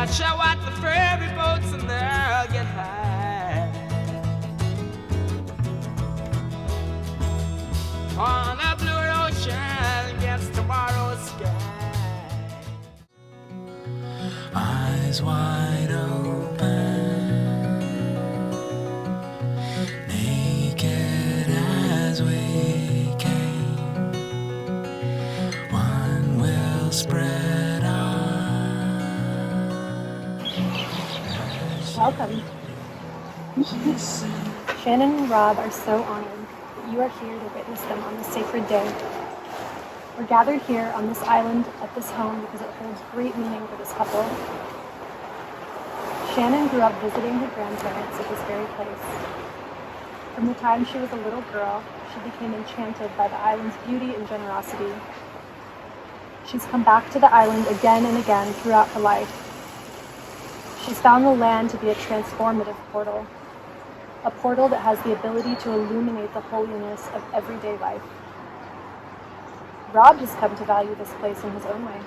Watch out what the ferry boats and they'll get high on a blue ocean against tomorrow's sky. Eyes wide open, naked as we came, one will spread our. Welcome. Shannon and Rob are so honored that you are here to witness them on this sacred day. We're gathered here on this island at this home because it holds great meaning for this couple. Shannon grew up visiting her grandparents at this very place. From the time she was a little girl, she became enchanted by the island's beauty and generosity. She's come back to the island again and again throughout her life. She's found the land to be a transformative portal, a portal that has the ability to illuminate the holiness of everyday life. Rob has come to value this place in his own way.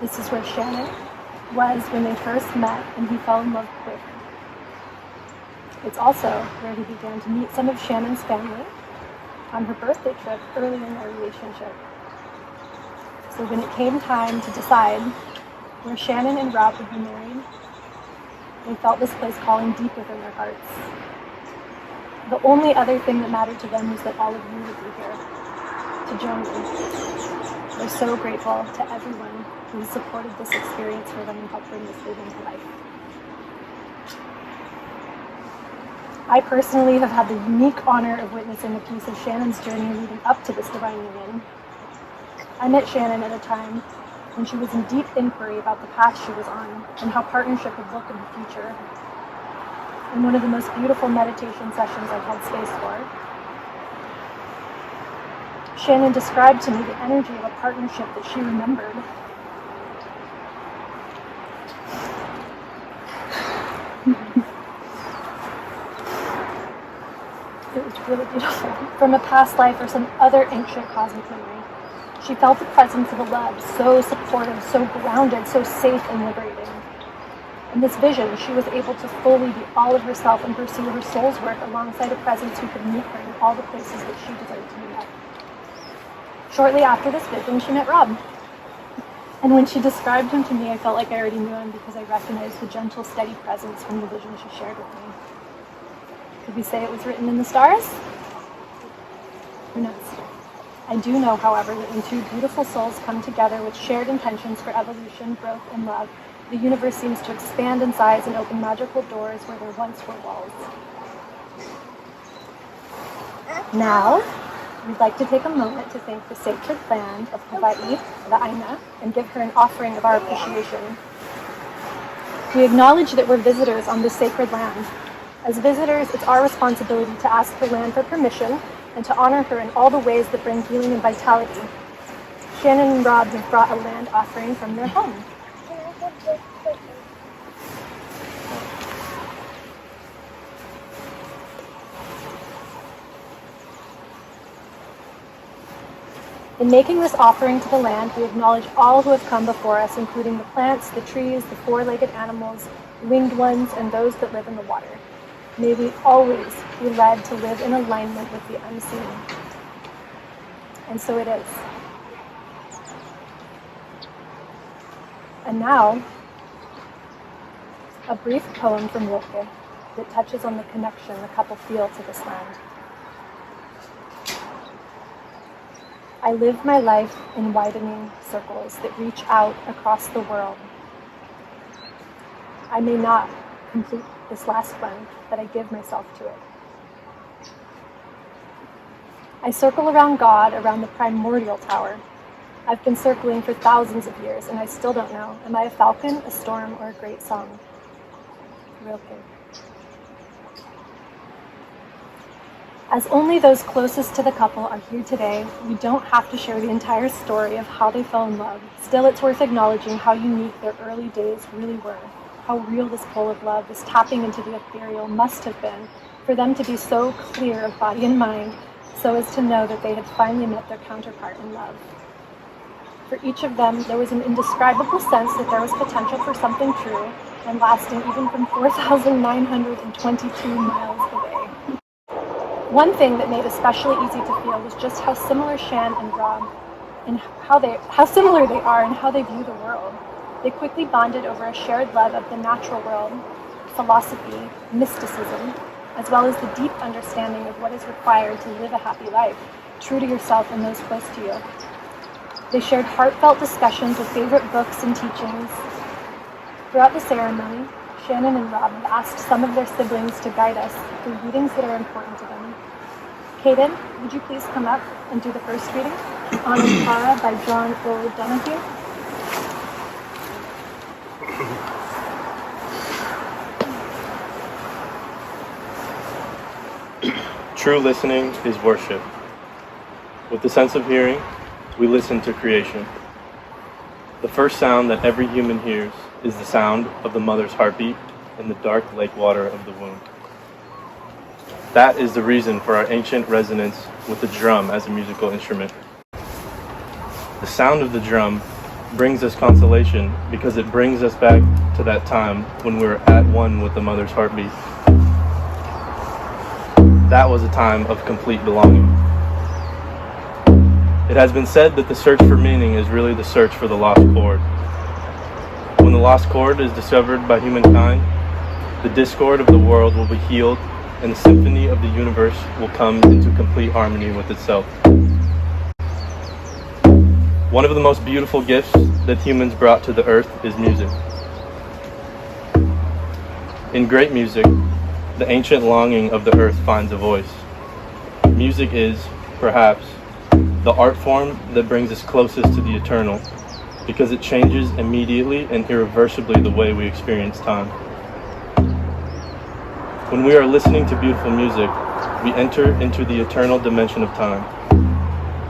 This is where Shannon was when they first met, and he fell in love quick. It's also where he began to meet some of Shannon's family on her birthday trip early in their relationship. So when it came time to decide where Shannon and Rob would be married, they felt this place calling deep within their hearts. The only other thing that mattered to them was that all of you would be here to join them. They're so grateful to everyone who supported this experience for them and helped bring this vision to life. I personally have had the unique honor of witnessing a piece of Shannon's journey leading up to this divine union. I met Shannon at a time when she was in deep inquiry about the path she was on and how partnership would look in the future. In one of the most beautiful meditation sessions I've had space for, Shannon described to me the energy of a partnership that she remembered. It was really beautiful. From a past life or some other ancient cosmic memory. She felt the presence of a love so supportive, so grounded, so safe and liberating. In this vision, she was able to fully be all of herself and pursue her soul's work alongside a presence who could meet her in all the places that she deserved to be met. Shortly after this vision, she met Rob. And when she described him to me, I felt like I already knew him because I recognized the gentle, steady presence from the vision she shared with me. Could we say it was written in the stars? Who knows? I do know, however, that when two beautiful souls come together with shared intentions for evolution, growth, and love, the universe seems to expand in size and open magical doors where there once were walls. Now, we'd like to take a moment to thank the sacred land of Hawaii, the Aina, and give her an offering of our appreciation. We acknowledge that we're visitors on this sacred land. As visitors, it's our responsibility to ask the land for permission and to honor her in all the ways that bring healing and vitality. Shannon and Rob have brought a land offering from their home. In making this offering to the land, we acknowledge all who have come before us, including the plants, the trees, the four-legged animals, winged ones, and those that live in the water. May we always be led to live in alignment with the unseen. And so it is. And now, a brief poem from Rilke that touches on the connection the couple feel to this land. I live my life in widening circles that reach out across the world. I may not complete this last one, but I give myself to it. I circle around God, around the primordial tower. I've been circling for thousands of years, and I still don't know. Am I a falcon, a storm, or a great song? Rilke. As only those closest to the couple are here today, we don't have to share the entire story of how they fell in love. Still, it's worth acknowledging how unique their early days really were, how real this pull of love, this tapping into the ethereal must have been for them to be so clear of body and mind, so as to know that they had finally met their counterpart in love. For each of them, there was an indescribable sense that there was potential for something true and lasting even from 4,922 miles away. One thing that made especially easy to feel was just how similar Shan and Rob and how similar they are in how they view the world. They quickly bonded over a shared love of the natural world, philosophy, mysticism, as well as the deep understanding of what is required to live a happy life, true to yourself and those close to you. They shared heartfelt discussions of favorite books and teachings. Throughout the ceremony, Shannon and Rob have asked some of their siblings to guide us through readings that are important to them. Kaden, would you please come up and do the first reading? Honored Clara by John O'Donoghue. True listening is worship. With the sense of hearing, we listen to creation. The first sound that every human hears is the sound of the mother's heartbeat in the dark lake water of the womb. That is the reason for our ancient resonance with the drum as a musical instrument. The sound of the drum brings us consolation because it brings us back to that time when we were at one with the mother's heartbeat. That was a time of complete belonging. It has been said that the search for meaning is really the search for the lost chord. When the lost chord is discovered by humankind, the discord of the world will be healed and the symphony of the universe will come into complete harmony with itself. One of the most beautiful gifts that humans brought to the earth is music. In great music, the ancient longing of the earth finds a voice. Music is, perhaps, the art form that brings us closest to the eternal, because it changes immediately and irreversibly the way we experience time. When we are listening to beautiful music, we enter into the eternal dimension of time.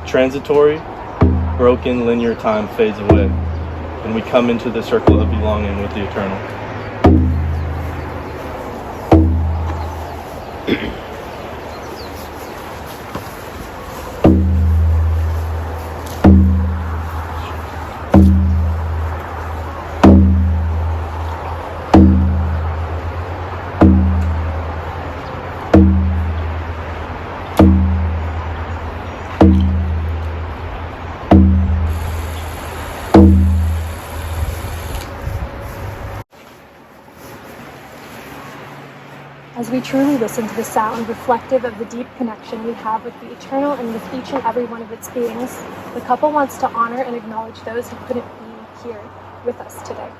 Transitory, broken linear time fades away, and we come into the circle of belonging with the eternal. As we truly listen to the sound reflective of the deep connection we have with the eternal and with each and every one of its beings, the couple wants to honor and acknowledge those who couldn't be here with us today.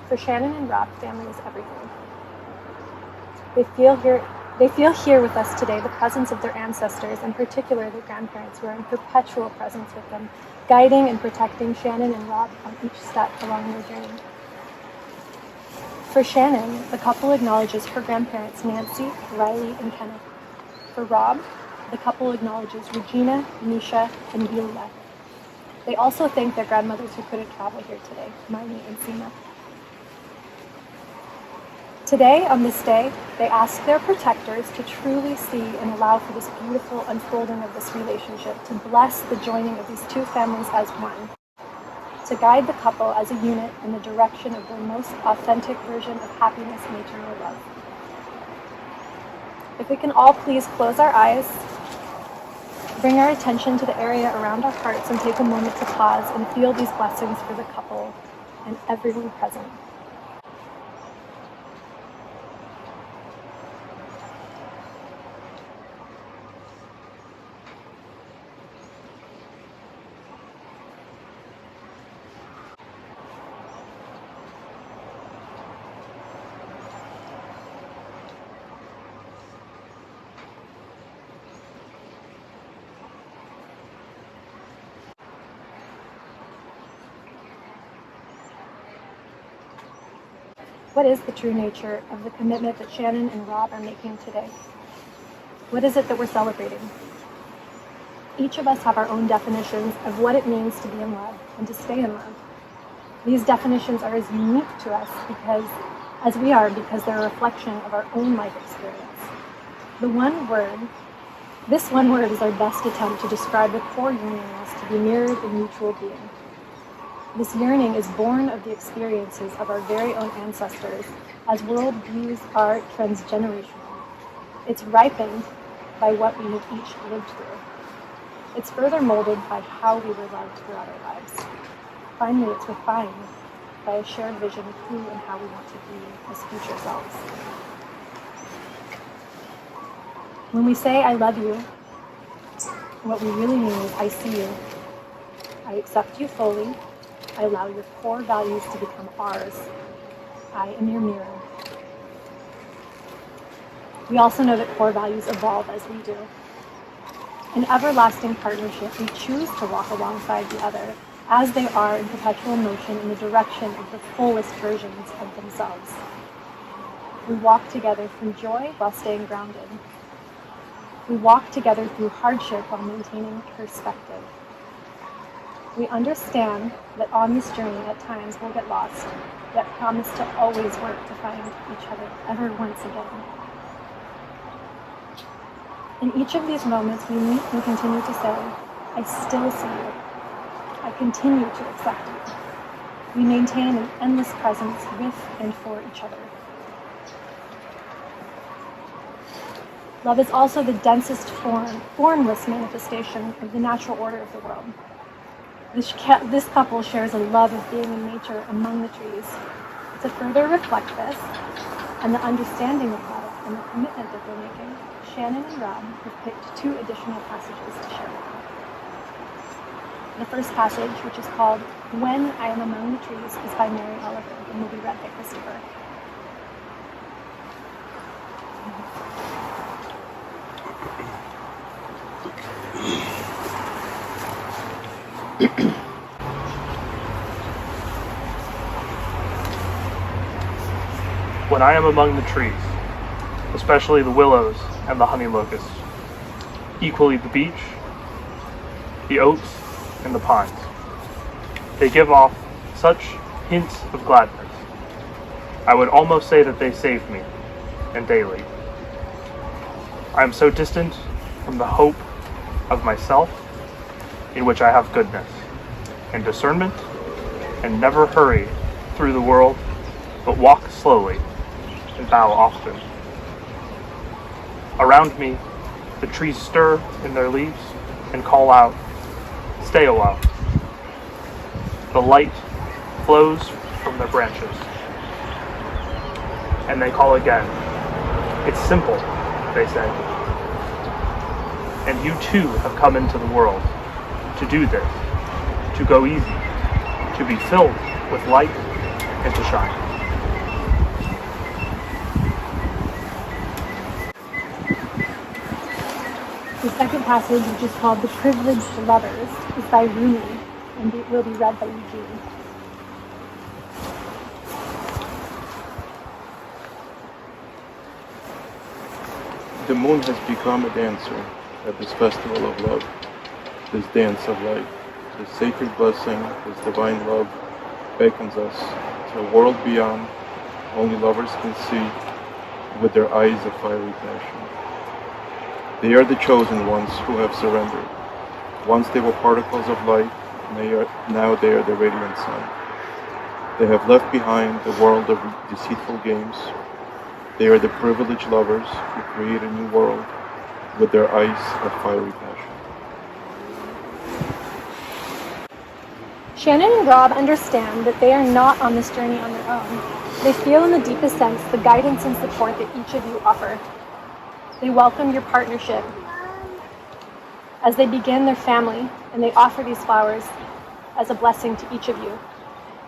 For Shannon and Rob, family is everything. They feel here with us today the presence of their ancestors, in particular their grandparents, who are in perpetual presence with them, guiding and protecting Shannon and Rob on each step along their journey. For Shannon, the couple acknowledges her grandparents Nancy, Riley, and Kenneth. For Rob, the couple acknowledges Regina, Misha, and Viola. They also thank their grandmothers who couldn't travel here today, Marnie and Sina. Today, on this day, they ask their protectors to truly see and allow for this beautiful unfolding of this relationship, to bless the joining of these two families as one, to guide the couple as a unit in the direction of their most authentic version of happiness and eternal love. If we can all please close our eyes, bring our attention to the area around our hearts, and take a moment to pause and feel these blessings for the couple and everyone present. What is the true nature of the commitment that Shannon and Rob are making today? What is it that we're celebrating? Each of us have our own definitions of what it means to be in love and to stay in love. These definitions are as unique to us as they're a reflection of our own life experience. The one word This one word is our best attempt to describe the core yearning in us to be mirrored in mutual being. This yearning is born of the experiences of our very own ancestors, as worldviews are transgenerational. It's ripened by what we have each lived through. It's further molded by how we were loved throughout our lives. Finally, it's refined by a shared vision of who and how we want to be as future selves. When we say, I love you, what we really mean is, I see you. I accept you fully. I allow your core values to become ours. I am your mirror. We also know that core values evolve as we do. In everlasting partnership, we choose to walk alongside the other as they are in perpetual motion in the direction of the fullest versions of themselves. We walk together through joy while staying grounded. We walk together through hardship while maintaining perspective. We understand that on this journey at times we'll get lost, yet promise to always work to find each other ever once again. In each of these moments, we meet and continue to say, I still see you. I continue to accept you. We maintain an endless presence with and for each other. Love is also the densest formless manifestation of the natural order of the world. This couple shares a love of being in nature among the trees. To further reflect this and the understanding of love and the commitment that they're making, Shannon and Rob have picked 2 additional passages to share with you. The first passage, which is called When I Am Among the Trees, is by Mary Oliver and will be read by Christopher. When I am among the trees, especially the willows and the honey locusts, equally the beech, the oaks, and the pines, they give off such hints of gladness. I would almost say that they save me, and daily. I am so distant from the hope of myself, in which I have goodness and discernment, and never hurry through the world, but walk slowly and bow often. Around me, the trees stir in their leaves and call out, stay a while. The light flows from their branches, and they call again. It's simple, they say. And you too have come into the world to do this, to go easy, to be filled with light and to shine. The second passage, which is called The Privileged Lovers, is by Rumi and will be read by Eugene. The moon has become a dancer at this festival of love, this dance of light, this sacred blessing, this divine love beckons us to a world beyond only lovers can see with their eyes of fiery passion. They are the chosen ones who have surrendered. Once they were particles of light, now they are the radiant sun. They have left behind the world of deceitful games. They are the privileged lovers who create a new world with their eyes of fiery passion. Shannon and Rob understand that they are not on this journey on their own. They feel in the deepest sense the guidance and support that each of you offer. They welcome your partnership as they begin their family, and they offer these flowers as a blessing to each of you.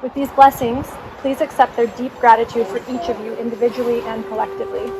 With these blessings, please accept their deep gratitude for each of you individually and collectively.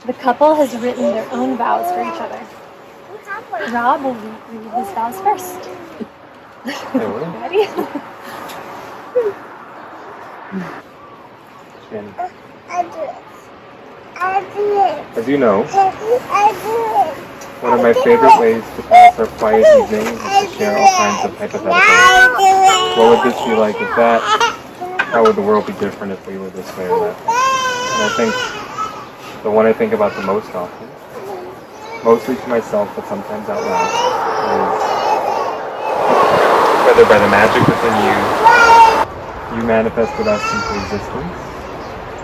The couple has written their own vows for each other. Rob will read his vows first. Ready? Shannon. As you know, One of my favorite ways to pass our quiet evenings is to share all kinds of hypotheticals. What would this be like if that? How would the world be different if we were this way or that? And I think the one I think about the most often, mostly to myself but sometimes out loud, is whether by the magic within you manifested us into existence,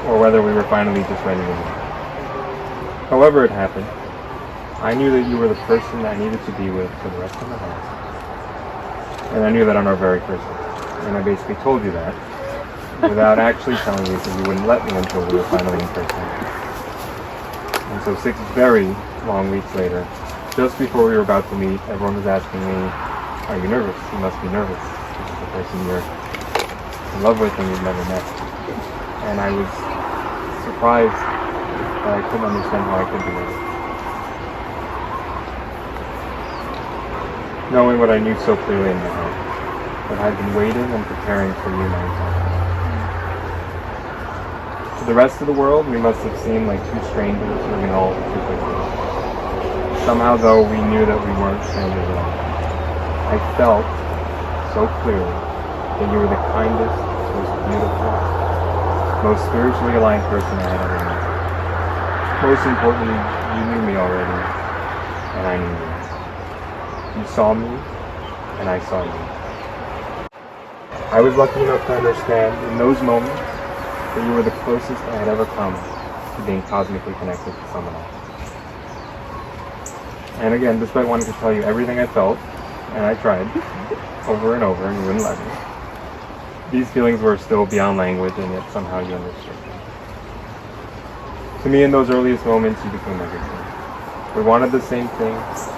or whether we were finally just ready to leave. However it happened, I knew that you were the person I needed to be with for the rest of my life. And I knew that on our very first day. And I basically told you that without actually telling you, because you wouldn't let me until we were finally in person. And so 6 very long weeks later, just before we were about to meet, everyone was asking me, are you nervous? You must be nervous. This is the person you're in love with and you've never met. And I was surprised that I couldn't understand how I could be nervous. Knowing what I knew so clearly in my heart, that I'd been waiting and preparing for you my entire life. To the rest of the world, we must have seemed like 2 strangers moving all too quickly. Somehow, though, we knew that we weren't strangers at all. I felt so clearly that you were the kindest, most beautiful, most spiritually aligned person I had ever met. Most importantly, you knew me already, and I knew you. You saw me, and I saw you. I was lucky enough to understand in those moments that you were the closest I had ever come to being cosmically connected to someone else. And again, despite wanting to tell you everything I felt, and I tried, over and over, and you wouldn't let me, these feelings were still beyond language, and yet somehow you understood them. To me, in those earliest moments, you became everything. We wanted the same things.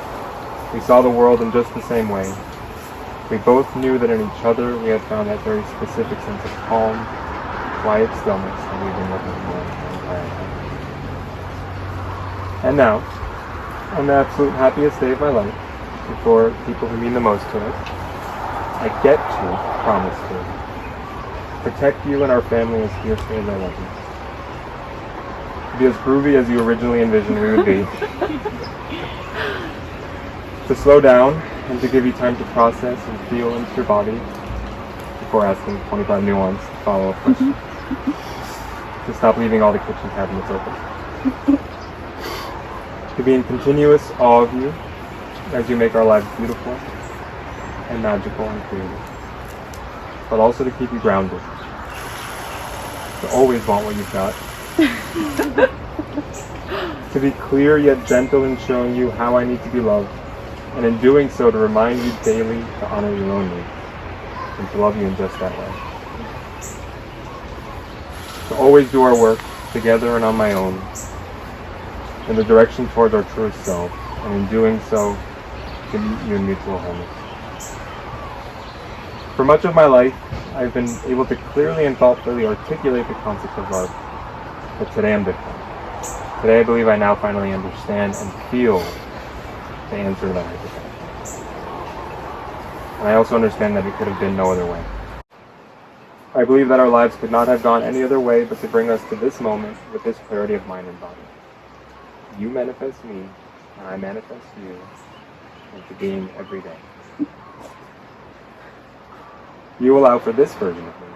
We saw the world in just the same way. We both knew that in each other we had found that very specific sense of calm, quiet stillness that we've been looking for our entire life. And now, on the absolute happiest day of my life, before people who mean the most to us, I get to promise to protect you and our family as fiercely as I love you. To be as groovy as you originally envisioned we would be. To slow down and to give you time to process and feel into your body before asking 25 nuanced follow-up questions. To stop leaving all the kitchen cabinets open. To be in continuous awe of you as you make our lives beautiful and magical and creative. But also to keep you grounded. To always want what you've got. To be clear yet gentle in showing you how I need to be loved. And in doing so, to remind you daily to honor your own needs, and to love you in just that way. To always do our work, together and on my own, in the direction towards our truest self, and in doing so, to meet you in mutual wholeness. For much of my life, I've been able to clearly and thoughtfully articulate the concept of love, but today I'm different. Today I believe I now finally understand and feel the answer to that hypothetical. And I also understand that it could have been no other way. I believe that our lives could not have gone any other way but to bring us to this moment with this clarity of mind and body. You manifest me, and I manifest you into being every day. You allow for this version of me,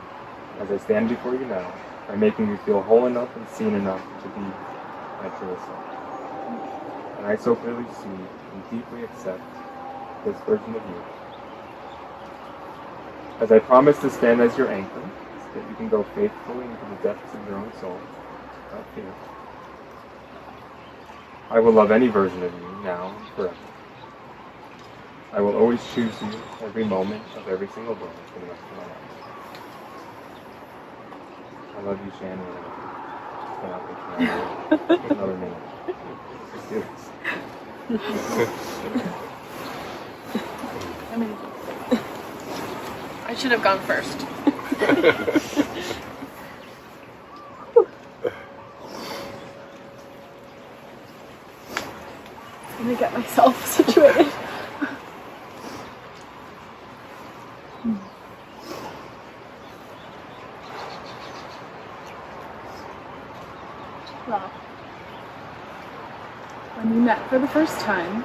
as I stand before you now, by making you feel whole enough and seen enough to be my truest self. And I so clearly see and deeply accept this version of you. As I promise to stand as your anchor, so that you can go faithfully into the depths of your own soul, without fear. I will love any version of you, now and forever. I will always choose you every moment of every single day for the rest of my life. I love you, Shannon. I cannot wait for another minute. Let's do this. I should have gone first. Well, when we met for the first time,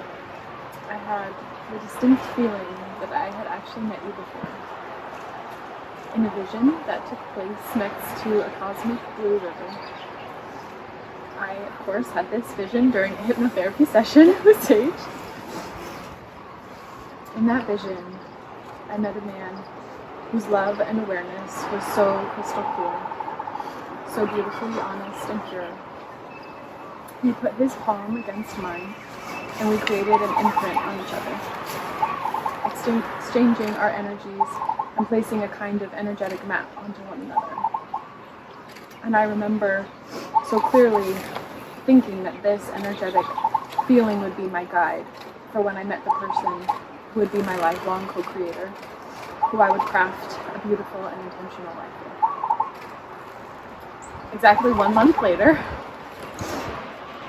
I had the distinct feeling that I had actually met you before. In a vision that took place next to a cosmic blue river. I, of course, had this vision during a hypnotherapy session with Sage. In that vision, I met a man whose love and awareness was so crystal clear, so beautifully honest and pure. He put his palm against mine, and we created an imprint on each other, exchanging our energies and placing a kind of energetic map onto one another. And I remember so clearly thinking that this energetic feeling would be my guide for when I met the person who would be my lifelong co-creator, who I would craft a beautiful and intentional life with. Exactly 1 month later,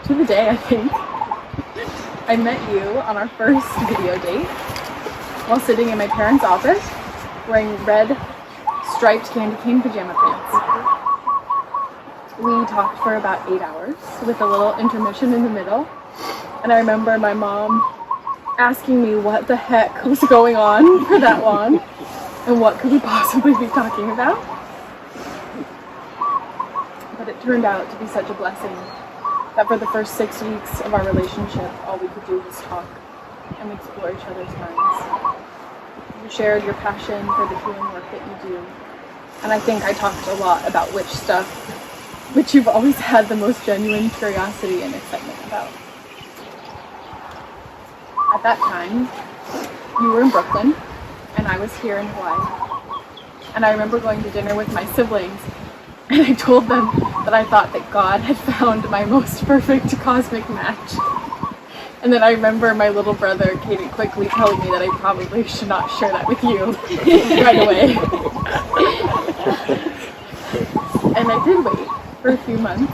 to the day I think, I met you on our first video date while sitting in my parents' office wearing red striped candy cane pajama pants. We talked for about 8 hours with a little intermission in the middle, and I remember my mom asking me what the heck was going on for that long and what could we possibly be talking about. But it turned out to be such a blessing that for the first 6 weeks of our relationship, all we could do was talk and explore each other's minds. You shared your passion for the healing work that you do, and I think I talked a lot about which you've always had the most genuine curiosity and excitement about. At that time, you were in Brooklyn, and I was here in Hawaii. And I remember going to dinner with my siblings, and I told them that I thought that God had found my most perfect cosmic match. And then I remember my little brother, Katie, quickly telling me that I probably should not share that with you right away. And I did wait for a few months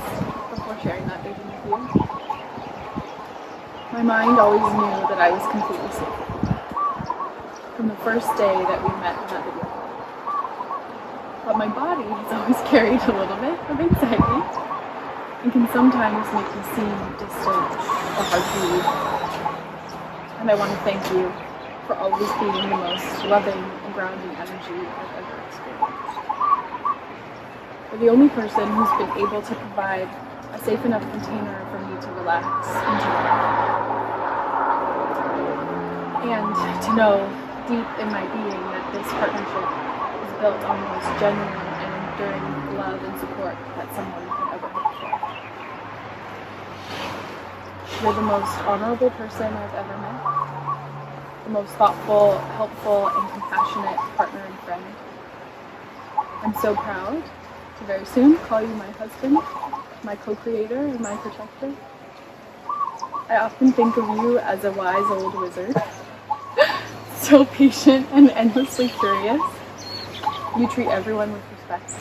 before sharing that vision with you. My mind always knew that I was completely safe from the first day that we met in that video call. But my body has always carried a little bit of anxiety and can sometimes make me seem distant or hard to read. And I want to thank you for always being the most loving and grounding energy I've ever experienced. You're the only person who's been able to provide a safe enough container for me to relax into life. And to know deep in my being that this partnership is built on the most genuine and enduring love and support that someone could ever hope for. You're the most honorable person I've ever met, the most thoughtful, helpful, and compassionate partner and friend. I'm so proud to very soon call you my husband, my co-creator, and my protector. I often think of you as a wise old wizard, so patient and endlessly curious. You treat everyone with respect,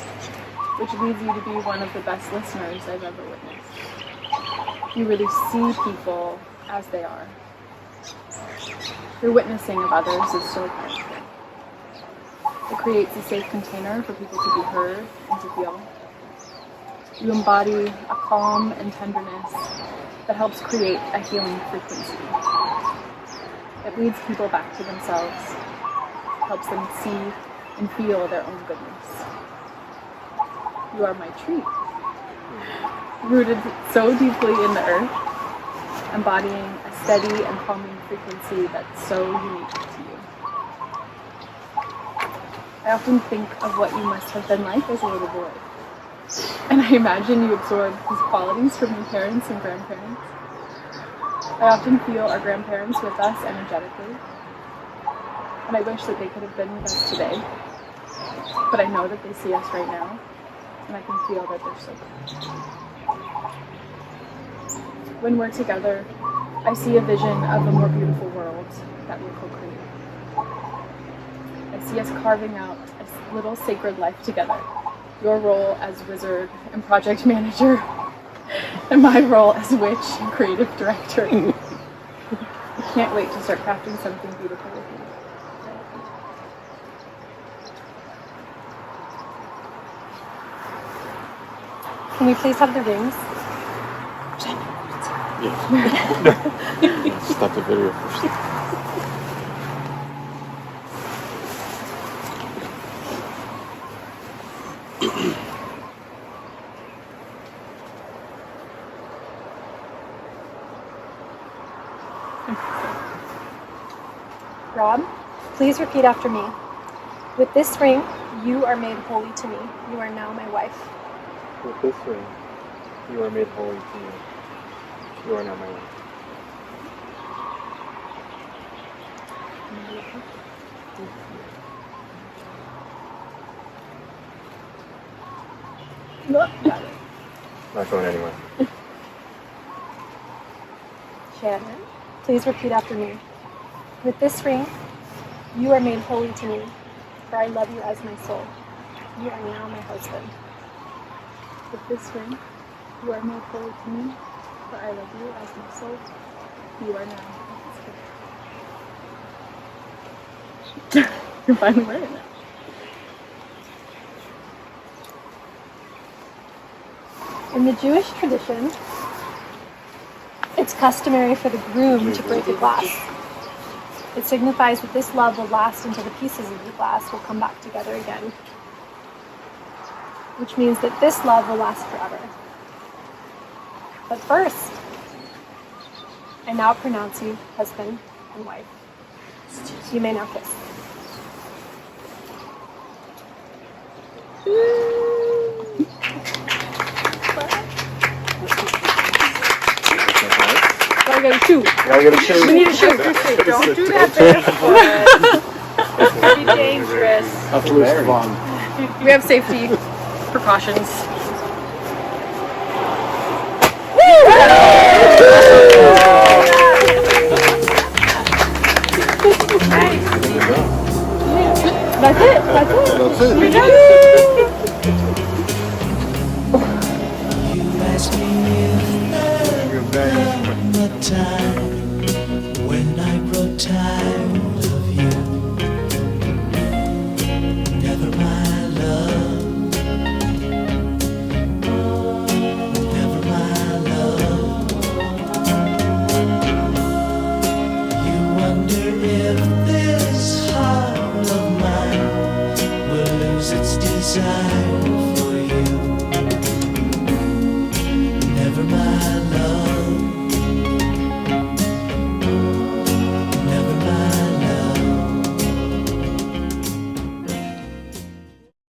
which leads you to be one of the best listeners I've ever witnessed. You really see people as they are. Your witnessing of others is so powerful. It creates a safe container for people to be heard and to feel. You embody a calm and tenderness that helps create a healing frequency. It leads people back to themselves, helps them see and feel their own goodness. You are my tree, rooted so deeply in the earth, embodying a steady and calming frequency that's so unique to you. I often think of what you must have been like as a little boy, and I imagine you absorbed these qualities from your parents and grandparents. I often feel our grandparents with us energetically, and I wish that they could have been with us today, but I know that they see us right now, and I can feel that they're so good. When we're together, I see a vision of a more beautiful world that we'll co-create. I see us carving out a little sacred life together. Your role as wizard and project manager, and my role as witch and creative director. I can't wait to start crafting something beautiful with you. Can we please have the rings? Yes. Stop the video first. Rob, please repeat after me. With this ring, you are made holy to me. You are now my wife. With this ring, you are made holy to me. You are now my wife. Look, got it. Not going anywhere. Shannon, please repeat after me. With this ring, you are made holy to me, for I love you as my soul. You are now my husband. With this ring, you are made holy to me, for I love you as my soul. You are now my husband. You're finally wearing it. In the Jewish tradition, it's customary for the groom to break a glass. It signifies that this love will last until the pieces of the glass will come back together again, which means that this love will last forever. But first, I now pronounce you husband and wife. You may now kiss. I got a shoe. Gotta get a shoe. We need a shoe. Don't do that barefoot. It'd be dangerous. That's loose fun. We have safety precautions. That's it. That's it. That's it. We're done. The time when I grow tired of you. Never my love. Never my love. You wonder if this heart of mine will lose its desire.